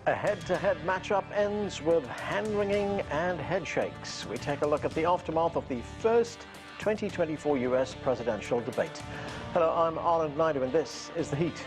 A head-to-head matchup ends with hand-wringing and head shakes. We take a look at the aftermath of the first 2024 U.S. presidential debate. Hello, I'm Anand Naidu, and this is The Heat.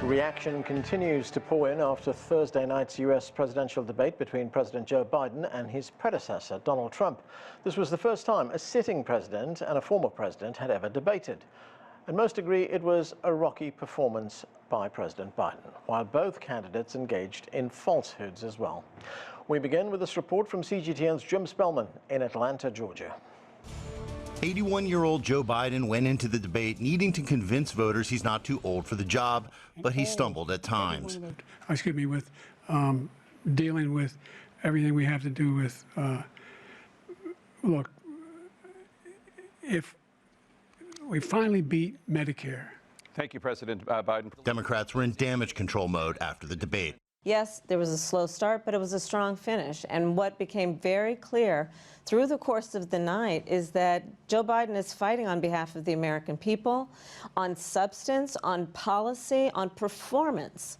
Reaction continues to pour in after Thursday night's U.S. presidential debate between President Joe Biden and his predecessor, Donald Trump. This was the first time a sitting president and a former president had ever debated. And most agree it was a rocky performance by President Biden, while both candidates engaged in falsehoods as well. We begin with this report from CGTN's Jim Spellman in Atlanta, Georgia. 81-year-old Joe Biden went into the debate needing to convince voters he's not too old for the job, but he stumbled at times. With dealing with everything we have to do with, look, if we finally beat Medicare. Thank you, President Biden. Democrats were in damage control mode after the debate. Yes, there was a slow start, but it was a strong finish. And what became very clear through the course of the night is that Joe Biden is fighting on behalf of the American people, on substance, on policy, on performance.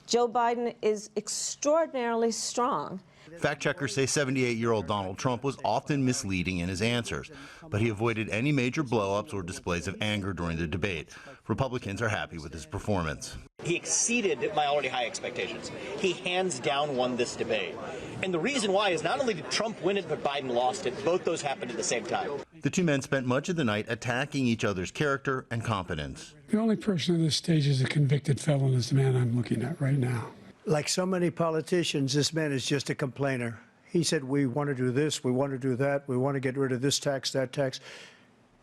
Joe Biden is extraordinarily strong. Fact checkers say 78-year-old Donald Trump was often misleading in his answers, but he avoided any major blow-ups or displays of anger during the debate. Republicans are happy with his performance. He exceeded my already high expectations. He hands down won this debate. And the reason why is not only did Trump win it, but Biden lost it. Both those happened at the same time. The two men spent much of the night attacking each other's character and competence. The only person on this stage is a convicted felon is the man I'm looking at right now. Like so many politicians, this man is just a complainer. He said, we want to do this, we want to do that, we want to get rid of this tax, that tax,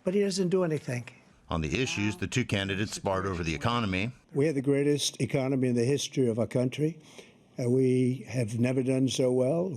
but he doesn't do anything. On the issues, the two candidates sparred over the economy. We have the greatest economy in the history of our country. We have never done so well.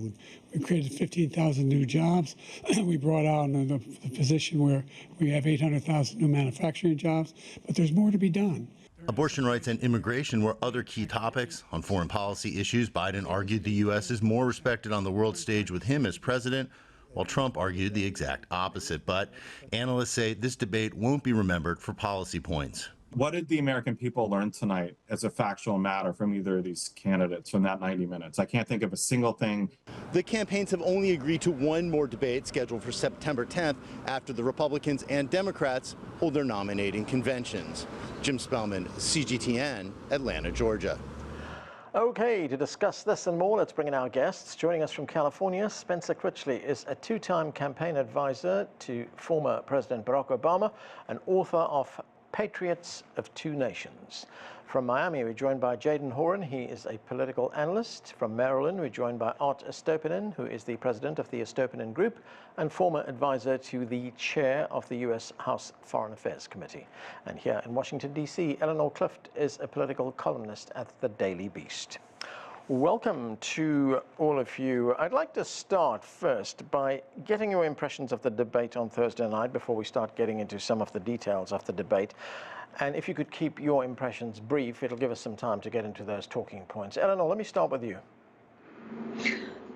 We created 15,000 new jobs. We brought out the position where we have 800,000 new manufacturing jobs, but there's more to be done. Abortion rights and immigration were other key topics. On foreign policy issues, Biden argued the U.S. is more respected on the world stage with him as president, while Trump argued the exact opposite. But analysts say this debate won't be remembered for policy points. What did the American people learn tonight as a factual matter from either of these candidates from that 90 minutes? I can't think of a single thing. The campaigns have only agreed to one more debate scheduled for September 10th after the Republicans and Democrats hold their nominating conventions. Jim Spellman, CGTN, Atlanta, Georgia. Okay, to discuss this and more, let's bring in our guests. Joining us from California, Spencer Critchley is a two-time campaign advisor to former President Barack Obama and author of Patriots of Two Nations. From Miami, we're joined by Jadan Horyn. He is a political analyst. From Maryland, we're joined by Estopinan, who is the president of the Estopinan Group and former advisor to the chair of the U.S. House Foreign Affairs Committee. And here in Washington, D.C., Eleanor Clift is a political columnist at the Daily Beast. Welcome to all of you. I'd like to start first by getting your impressions of the debate on Thursday night before we start getting into some of the details of the debate. And if you could keep your impressions brief, it'll give us some time to get into those talking points. Eleanor, let me start with you.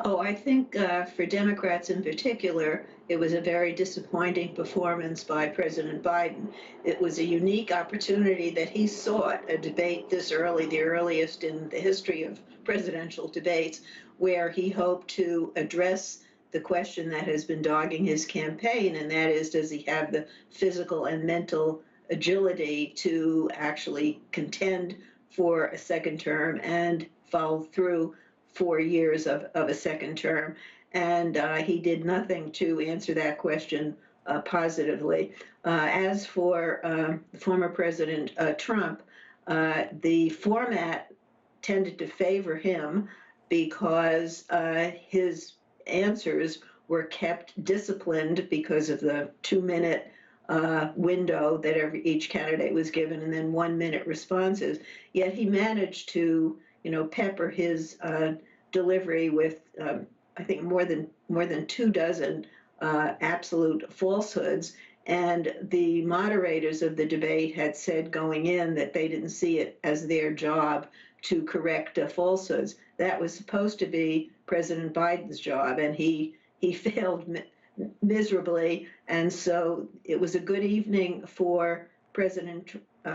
Oh, I think for Democrats in particular, it was a very disappointing performance by President Biden. It was a unique opportunity that he sought, a debate this early, the earliest in the history of presidential debates, where he hoped to address the question that has been dogging his campaign, and that is, does he have the physical and mental agility to actually contend for a second term and follow through 4 years of a second term? And he did nothing to answer that question positively. As for former President Trump, the format tended to favor him because his answers were kept disciplined because of the 2-minute window that each candidate was given, and then 1-minute responses. Yet he managed to, pepper his delivery with, I think, more than 2 dozen absolute falsehoods. And the moderators of the debate had said going in that they didn't see it as their job to correct falsehoods. That was supposed to be President Biden's job, and he failed miserably. And so it was a good evening for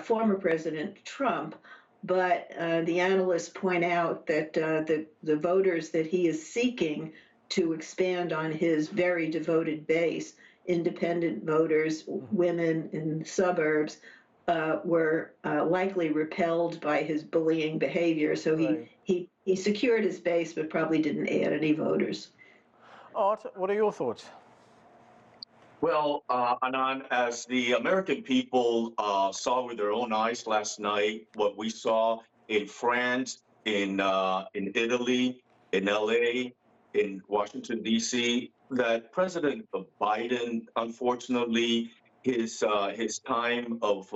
former President Trump. But the analysts point out that the voters that he is seeking to expand on his very devoted base, independent voters, women in the suburbs, were likely repelled by his bullying behavior. So he secured his base, but probably didn't add any voters. Art, what are your thoughts? Well, Anand, as the American people saw with their own eyes last night, what we saw in France, in Italy, in LA, in Washington, D.C., that President Biden, unfortunately, his time of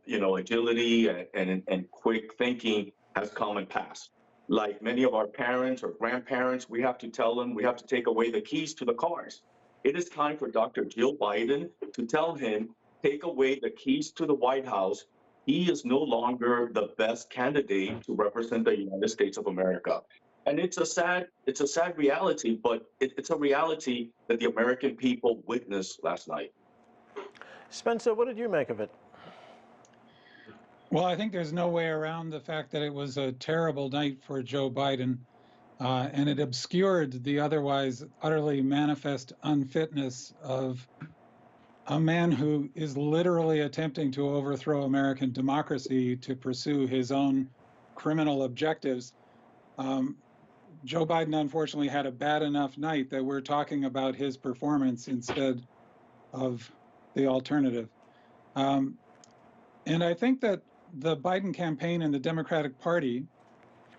agility and quick thinking has come and passed. Like many of our parents or grandparents, we have to tell them we have to take away the keys to the cars. It is time for Dr. Jill Biden to tell him, take away the keys to the White House. He is no longer the best candidate to represent the United States of America. And it's a sad reality, but it's a reality that the American people witnessed last night. Spencer, what did you make of it? Well, I think there's no way around the fact that it was a terrible night for Joe Biden. And it obscured the otherwise utterly manifest unfitness of a man who is literally attempting to overthrow American democracy to pursue his own criminal objectives. Joe Biden, unfortunately, had a bad enough night that we're talking about his performance instead of the alternative. And I think that the Biden campaign and the Democratic Party,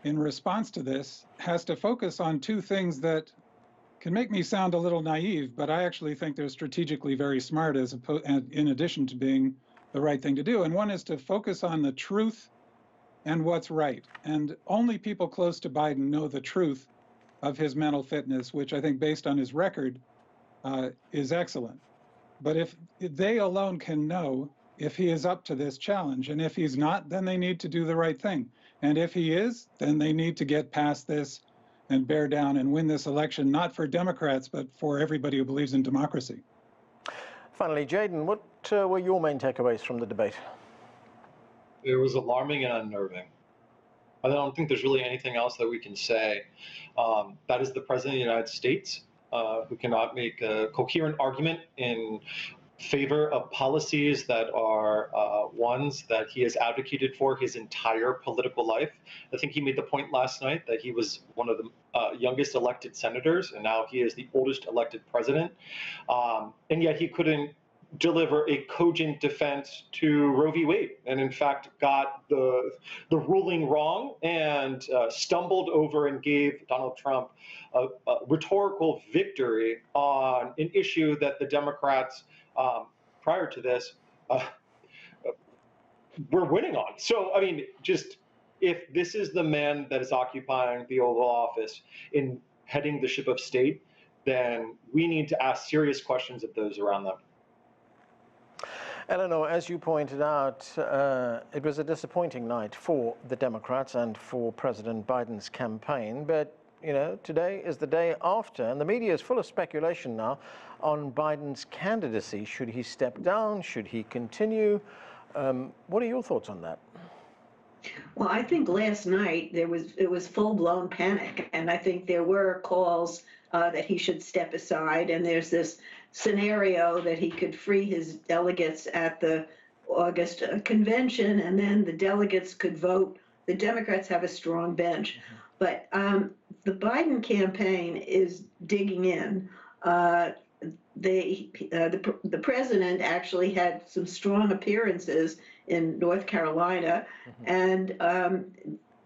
in response to this, has to focus on two things that can make me sound a little naive, but I actually think they're strategically very smart in addition to being the right thing to do. And one is to focus on the truth and what's right. And only people close to Biden know the truth of his mental fitness, which I think based on his record is excellent. But if they alone can know if he is up to this challenge, and if he's not, then they need to do the right thing. And if he is, then they need to get past this and bear down and win this election, not for Democrats, but for everybody who believes in democracy. Finally, Jadan, what were your main takeaways from the debate? It was alarming and unnerving. I don't think there's really anything else that we can say. That is the President of the United States, who cannot make a coherent argument in favor of policies that are ones that he has advocated for his entire political life. I think he made the point last night that he was one of the youngest elected senators, and now he is the oldest elected president. And yet he couldn't deliver a cogent defense to Roe v. Wade, and in fact got the ruling wrong and stumbled over and gave Donald Trump a rhetorical victory on an issue that the Democrats prior to this were winning on. So, I mean, just if this is the man that is occupying the Oval Office in heading the ship of state, then we need to ask serious questions of those around them. Eleanor, as you pointed out, it was a disappointing night for the Democrats and for President Biden's campaign. But, you know, today is the day after, and the media is full of speculation now on Biden's candidacy. Should he step down? Should he continue? What are your thoughts on that? Well, I think last night it was full-blown panic, and I think there were calls that he should step aside, and there's this scenario that he could free his delegates at the August convention, and then the delegates could vote. The Democrats have a strong bench, but the Biden campaign is digging in. The president actually had some appearances in North Carolina, and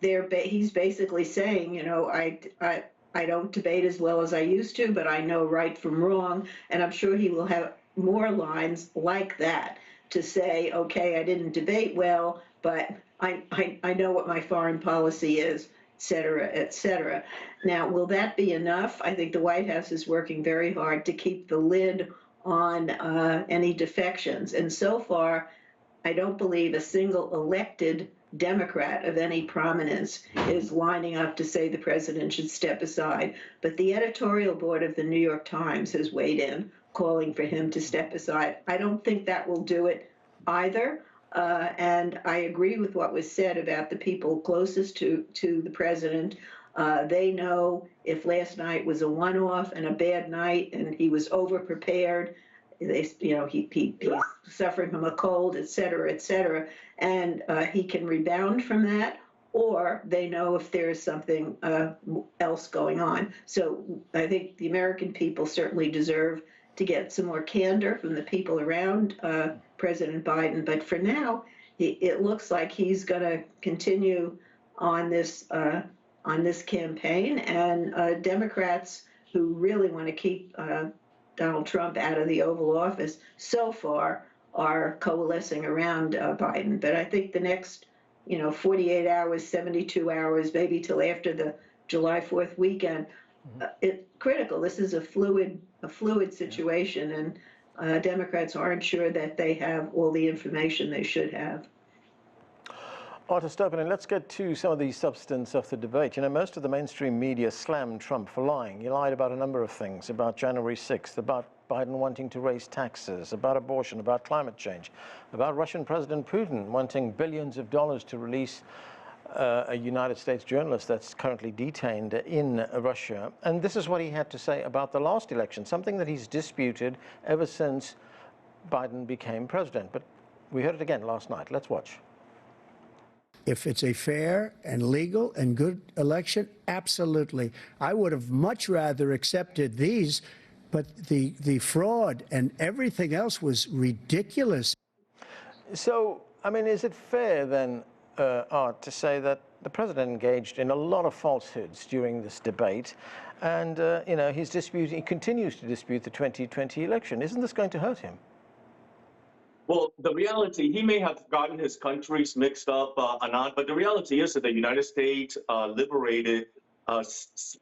he's basically saying, you know, I don't debate as well as I used to, but I know right from wrong, and I'm sure he will have more lines like that to say, okay, I didn't debate well, but I know what my foreign policy is, et cetera, et cetera. Now, will that be enough? I think the White House is working very hard to keep the lid on any defections. And so far, I don't believe a single elected Democrat of any prominence is lining up to say the president should step aside. But the editorial board of the New York Times has weighed in, calling for him to step aside. I don't think that will do it either. And I agree with what was said about the people closest to the president. They know if last night was a one-off and a bad night and he was over-prepared, he's suffering from a cold, et cetera, and he can rebound from that, or they know if there is something else going on. So I think the American people certainly deserve to get some more candor from the people around President Biden. But for now, it looks like he's going to continue on this campaign, and Democrats who really want to keep Donald Trump out of the Oval Office so far are coalescing around Biden. But I think the next, 48 hours, 72 hours, maybe till after the July 4th weekend, it's critical. This is a fluid situation, and Democrats aren't sure that they have all the information they should have. Estopinan, let's get to some of the substance of the debate. Most of the mainstream media slammed Trump for lying. He lied about a number of things, about January 6th, about Biden wanting to raise taxes, about abortion, about climate change, about Russian President Putin wanting billions of dollars to release a United States journalist that's currently detained in Russia. And this is what he had to say about the last election, something that he's disputed ever since Biden became president. But we heard it again last night. Let's watch. If it's a fair and legal and good election, absolutely. I would have much rather accepted these, but the fraud and everything else was ridiculous. So, is it fair then, Art, to say that the president engaged in a lot of falsehoods during this debate, and he continues to dispute the 2020 election? Isn't this going to hurt him? Well, the reality, he may have gotten his countries mixed up, Anand, but the reality is that the United States liberated $5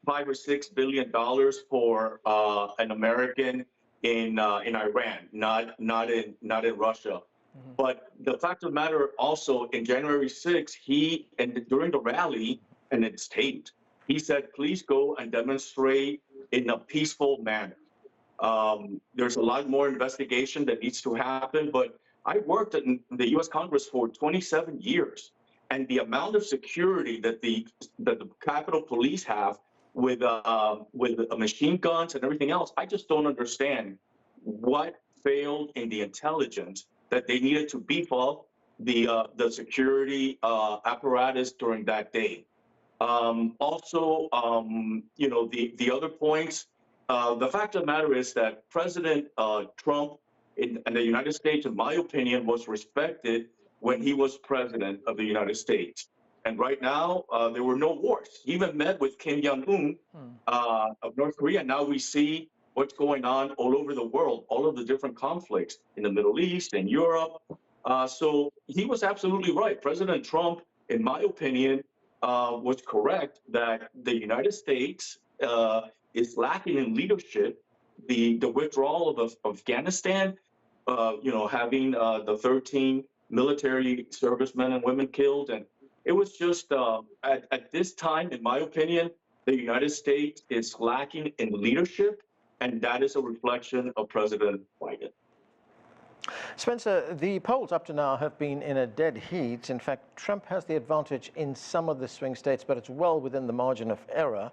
or $6 billion for an American in Iran, not in Russia. Mm-hmm. But the fact of the matter also, in January 6th, during the rally, and it's taped, he said, please go and demonstrate in a peaceful manner. There's a lot more investigation that needs to happen, but I worked in the U.S. Congress for 27 years, and the amount of security that the Capitol Police have with machine guns and everything else, I just don't understand what failed in the intelligence that they needed to beef up the security apparatus during that day. Also, the other points. The fact of the matter is that President Trump in the United States, in my opinion, was respected when he was president of the United States. And right now, there were no wars. He even met with Kim Jong-un of North Korea. Now we see what's going on all over the world, all of the different conflicts in the Middle East and Europe. So he was absolutely right. President Trump, in my opinion, was correct that the United States is lacking in leadership. The withdrawal of Afghanistan, having the 13 military servicemen and women killed, and it was just at this time, in my opinion, the United States is lacking in leadership, and that is a reflection of President Biden. Spencer, the polls up to now have been in a dead heat. In fact, Trump has the advantage in some of the swing states, but it's well within the margin of error.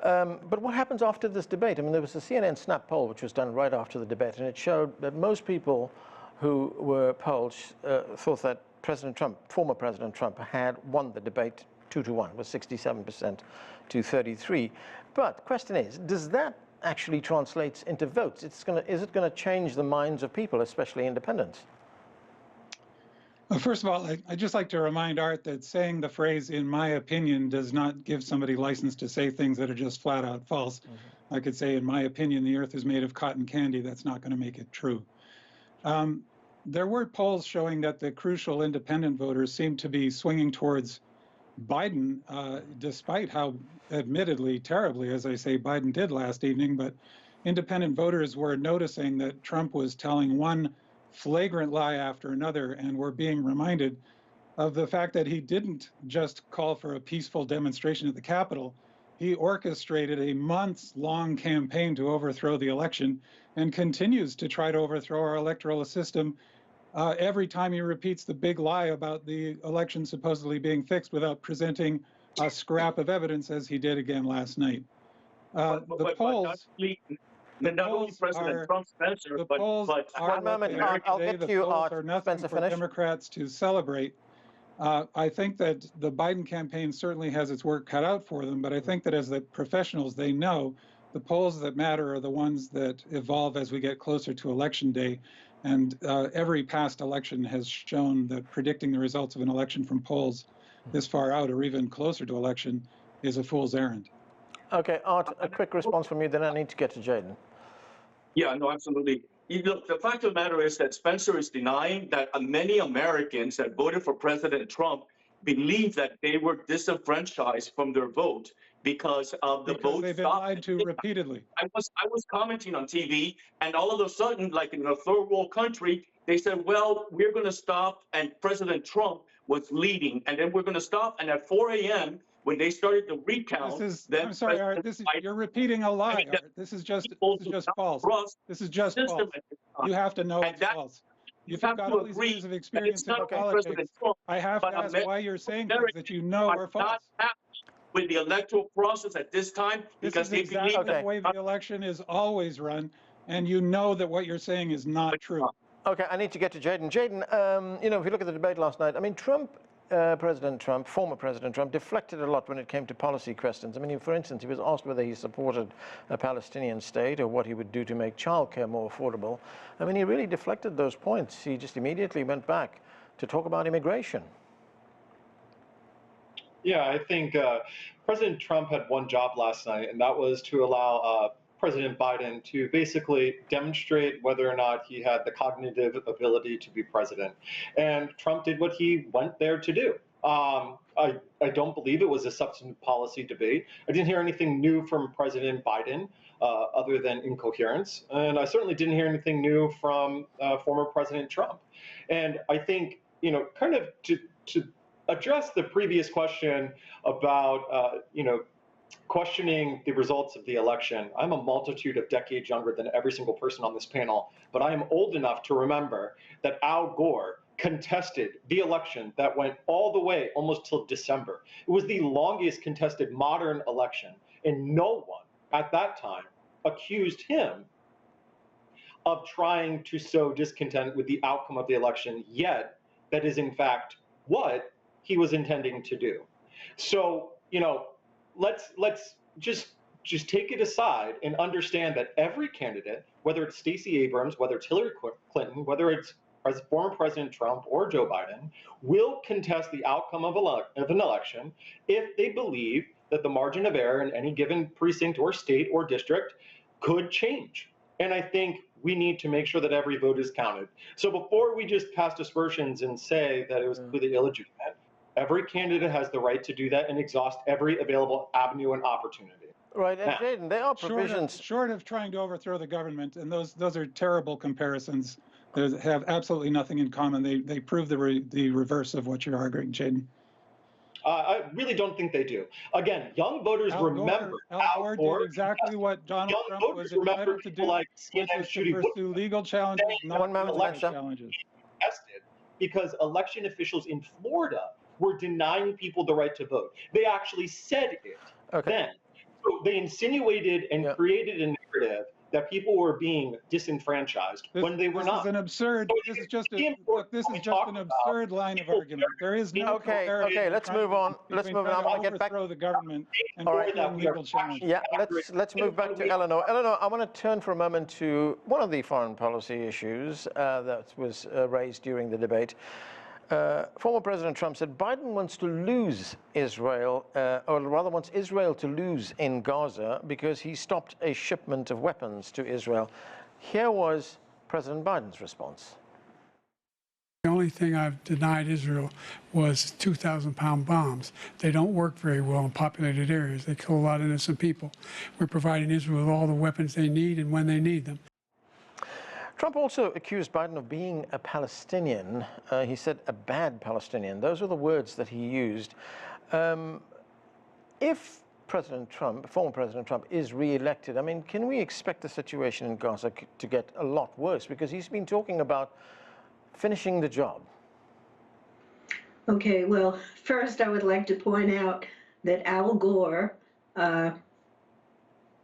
But what happens after this debate? There was a CNN Snap poll which was done right after the debate, and it showed that most people who were polled thought that former President Trump, had won the debate 2-1, with 67% to 33%. But the question is, does that actually translate into votes? Is it going to change the minds of people, especially independents? Well, first of all, I'd just like to remind Art that saying the phrase, in my opinion, does not give somebody license to say things that are just flat out false. Mm-hmm. I could say, in my opinion, the earth is made of cotton candy. That's not going to make it true. There were polls showing that the crucial independent voters seemed to be swinging towards Biden, despite how admittedly terribly, as I say, Biden did last evening. But independent voters were noticing that Trump was telling one flagrant lie after another, and were being reminded of the fact that he didn't just call for a peaceful demonstration at the Capitol. He orchestrated a months-long campaign to overthrow the election and continues to try to overthrow our electoral system every time he repeats the big lie about the election supposedly being fixed without presenting a scrap of evidence, as he did again last night. The polls President Trump, Spencer, the polls are one moment, I'll get to you, Art. are nothing Spencer, for finish. Democrats to celebrate. I think that the Biden campaign certainly has its work cut out for them, but I think that as the professionals, they know the polls that matter are the ones that evolve as we get closer to Election Day. And every past election has shown that predicting the results of an election from polls this far out or even closer to election is a fool's errand. Okay, Art, a quick response from you, then I need to get to Jadan. Yeah, no, absolutely. Look, the fact of the matter is that Spencer is denying that many Americans that voted for President Trump believe that they were disenfranchised from their vote because of the vote they've been stop. lied to repeatedly. I was commenting on TV, and all of a sudden, like in a third world country, they said, well, we're going to stop, and President Trump was leading, and then we're going to stop, and at 4 a.m., when they started the recount, I'm sorry, Art, you're repeating a lie, Art. This is just false. This is just false. You have to know it's false. You've got all these years of experience in politics. I have to ask why you're saying things that you know are false. With the electoral process at this time, because this is exactly the way the election is always run, and you know that what you're saying is not true. Okay, I need to get to Jadan. Jadan, you know, if you look at the debate last night, I mean, President Trump, former President Trump, deflected a lot when it came to policy questions. I mean, for instance, he was asked whether he supported a Palestinian state or what he would do to make childcare more affordable. I mean, he really deflected those points. He just immediately went back to talk about immigration. Yeah, I think President Trump had one job last night, and that was to allow President Biden to basically demonstrate whether or not he had the cognitive ability to be president. And Trump did what he went there to do. I don't believe it was a substantive policy debate. I didn't hear anything new from President Biden other than incoherence. And I certainly didn't hear anything new from former President Trump. And I think, you know, kind of to address the previous question about, you know, questioning the results of the election. I'm a multitude of decades younger than every single person on this panel, but I am old enough to remember that Al Gore contested the election that went all the way almost till December. It was the longest contested modern election, and no one at that time accused him of trying to sow discontent with the outcome of the election, yet that is in fact what he was intending to do. So, you know, let's just take it aside and understand that every candidate, whether it's Stacey Abrams, whether it's Hillary Clinton, whether it's former President Trump or Joe Biden, will contest the outcome of an election if they believe that the margin of error in any given precinct or state or district could change. And I think we need to make sure that every vote is counted. So before we just cast aspersions and say that it was completely illegitimate, every candidate has the right to do that and exhaust every available avenue and opportunity. Right, and Jadan, there are provisions. Short of trying to overthrow the government, and those are terrible comparisons that have absolutely nothing in common. They prove the reverse of what you're arguing, Jadan. I really don't think they do. Again, young voters remember Al Gore did exactly what Donald Trump was entitled to do, which was to pursue legal challenges, not election challenges. Because election officials in Florida were denying people the right to vote. They actually said it then. So they insinuated and created a narrative that people were being disenfranchised when they were not. This is an absurd. This is just an absurd line of argument. There is no. Okay. Let's move on. Let's move on. I want to get back to the government and legal challenges. Yeah. Let's move back to Eleanor. Eleanor, I want to turn for a moment to one of the foreign policy issues that was raised during the debate. Former President Trump said Biden wants to lose Israel, or rather wants Israel to lose in Gaza because he stopped a shipment of weapons to Israel. Here was President Biden's response. The only thing I've denied Israel was 2,000-pound bombs. They don't work very well in populated areas. They kill a lot of innocent people. We're providing Israel with all the weapons they need and when they need them. Trump also accused Biden of being a Palestinian. He said a bad Palestinian. Those were the words that he used. If President Trump, former President Trump, is re-elected, I mean, can we expect the situation in Gaza to get a lot worse? Because he's been talking about finishing the job. Okay, well, first I would like to point out that Al Gore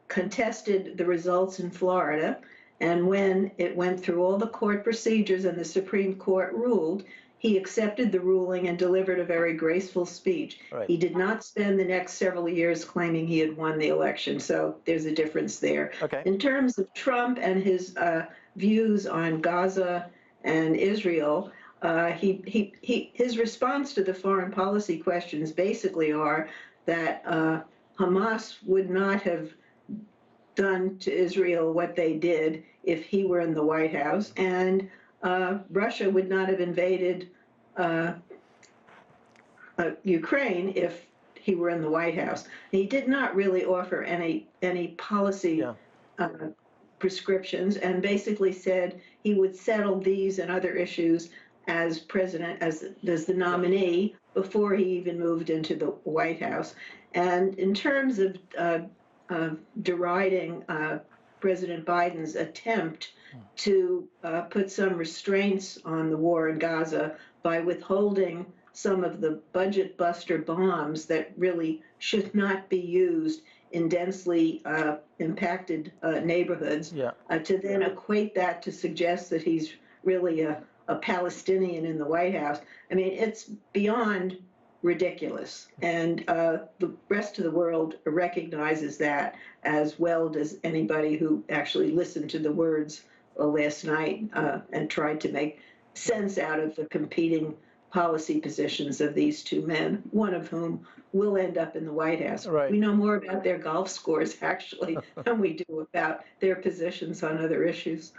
contested the results in Florida, and when it went through all the court procedures and the Supreme Court ruled, he accepted the ruling and delivered a very graceful speech. Right. He did not spend the next several years claiming he had won the election, so there's a difference there. Okay. In terms of Trump and his views on Gaza and Israel, his response to the foreign policy questions basically are that Hamas would not have done to Israel what they did if he were in the White House, and Russia would not have invaded Ukraine if he were in the White House. He did not really offer any policy prescriptions, and basically said he would settle these and other issues as president, as the nominee, before he even moved into the White House. And in terms of deriding President Biden's attempt to put some restraints on the war in Gaza by withholding some of the budget buster bombs that really should not be used in densely impacted neighborhoods, to then equate that to suggest that he's really a Palestinian in the White House. I mean, it's beyond ridiculous. And the rest of the world recognizes that as well as anybody who actually listened to the words last night and tried to make sense out of the competing policy positions of these two men, one of whom will end up in the White House. Right. We know more about their golf scores, actually, than we do about their positions on other issues.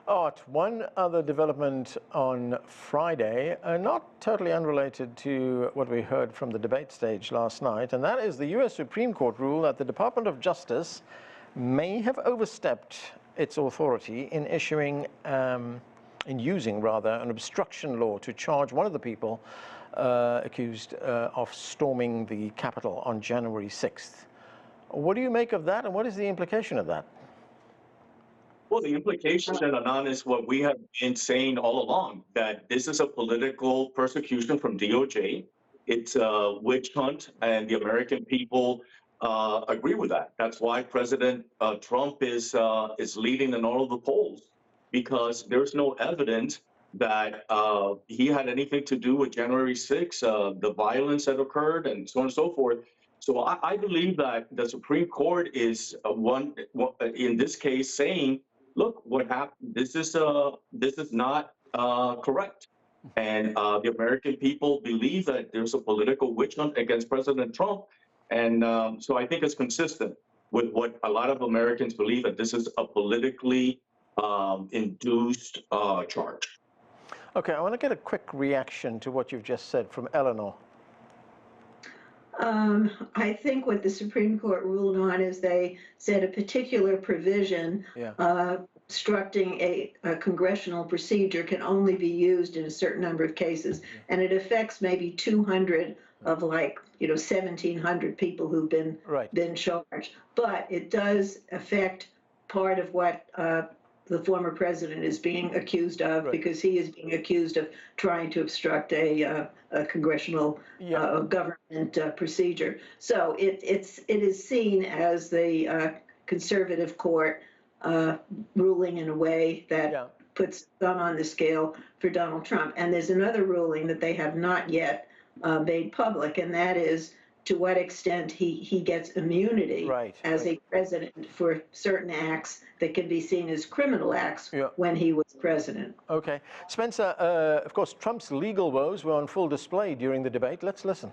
Art, one other development on Friday, not totally unrelated to what we heard from the debate stage last night, and that is the U.S. Supreme Court rule that the Department of Justice may have overstepped its authority in using an obstruction law to charge one of the people accused of storming the Capitol on January 6th. What do you make of that, and what is the implication of that? Well, the implication, Jadan, is what we have been saying all along, that this is a political persecution from DOJ. It's a witch hunt, and the American people agree with that. That's why President Trump is leading in all of the polls, because there's no evidence that he had anything to do with January 6th, the violence that occurred, and so on and so forth. So I believe that the Supreme Court is in this case saying, look, what happened? This is not correct, and the American people believe that there's a political witch hunt against President Trump, and so I think it's consistent with what a lot of Americans believe, that this is a politically induced charge. Okay, I want to get a quick reaction to what you've just said from Eleanor. I think what the Supreme Court ruled on is they said a particular provision obstructing a congressional procedure can only be used in a certain number of cases, and it affects maybe 200 of 1,700 people who've been charged. But it does affect part of what the former president is being accused of, because he is being accused of trying to obstruct a congressional government procedure. So it is seen as the conservative court ruling in a way that puts thumb on the scale for Donald Trump. And there's another ruling that they have not yet made public, and that is to what extent he gets immunity as a president for certain acts that can be seen as criminal acts when he was president. Okay. Spencer, of course, Trump's legal woes were on full display during the debate. Let's listen.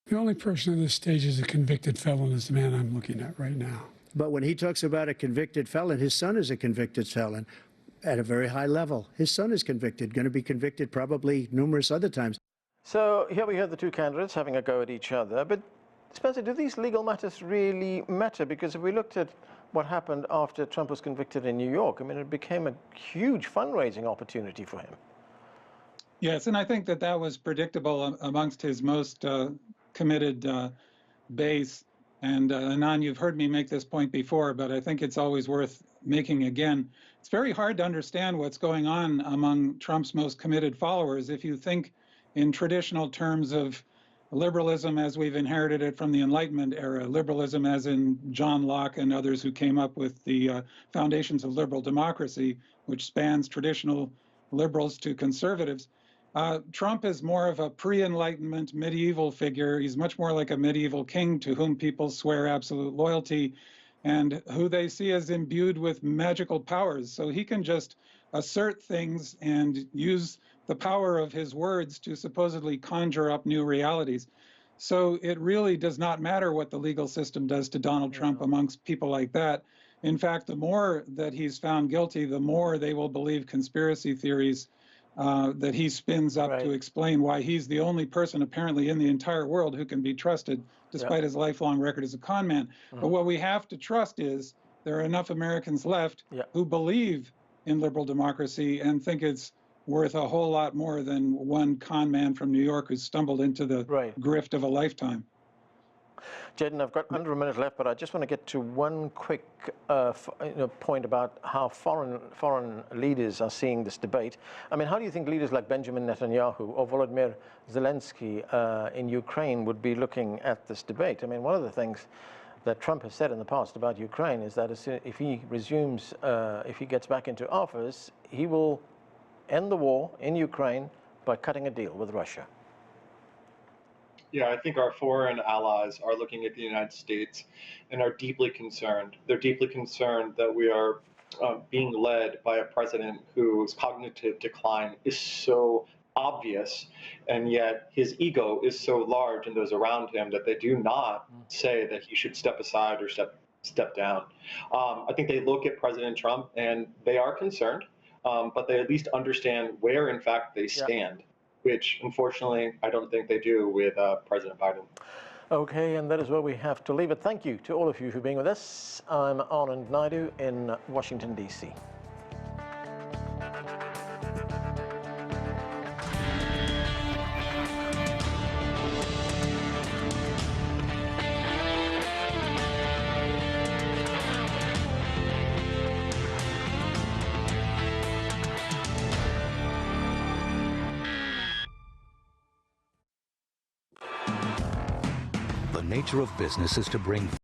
The only person at this stage is a convicted felon is the man I'm looking at right now. But when he talks about a convicted felon, his son is a convicted felon. at a very high level. His son is convicted, going to be convicted probably numerous other times. So here we have the two candidates having a go at each other. But Spencer, do these legal matters really matter? Because if we looked at what happened after Trump was convicted in New York, I mean, it became a huge fundraising opportunity for him. Yes, and I think that that was predictable amongst his most committed base. And Anand, you've heard me make this point before, but I think it's always worth making again. It's very hard to understand what's going on among Trump's most committed followers if you think in traditional terms of liberalism as we've inherited it from the Enlightenment era, liberalism as in John Locke and others who came up with the foundations of liberal democracy, which spans traditional liberals to conservatives. Trump is more of a pre-Enlightenment medieval figure. He's much more like a medieval king to whom people swear absolute loyalty and who they see as imbued with magical powers. So he can just assert things and use the power of his words to supposedly conjure up new realities. So it really does not matter what the legal system does to Donald Trump amongst people like that. In fact, the more that he's found guilty, the more they will believe conspiracy theories that he spins up to explain why he's the only person apparently in the entire world who can be trusted, despite his lifelong record as a con man. But what we have to trust is there are enough Americans left who believe in liberal democracy and think it's worth a whole lot more than one con man from New York who stumbled into the grift of a lifetime. Jadan, I've got under a minute left, but I just want to get to one quick point about how foreign leaders are seeing this debate. I mean, how do you think leaders like Benjamin Netanyahu or Volodymyr Zelensky in Ukraine would be looking at this debate? I mean, one of the things that Trump has said in the past about Ukraine is that if he resumes, if he gets back into office, he will end the war in Ukraine by cutting a deal with Russia. Yeah, I think our foreign allies are looking at the United States and are deeply concerned. They're deeply concerned that we are being led by a president whose cognitive decline is so obvious, and yet his ego is so large in those around him that they do not say that he should step aside or step down. I think they look at President Trump and they are concerned, but they at least understand where, in fact, they stand. Which, unfortunately, I don't think they do with President Biden. Okay, and that is where we have to leave it. Thank you to all of you for being with us. I'm Anand Naidu in Washington, D.C. The nature of business is to bring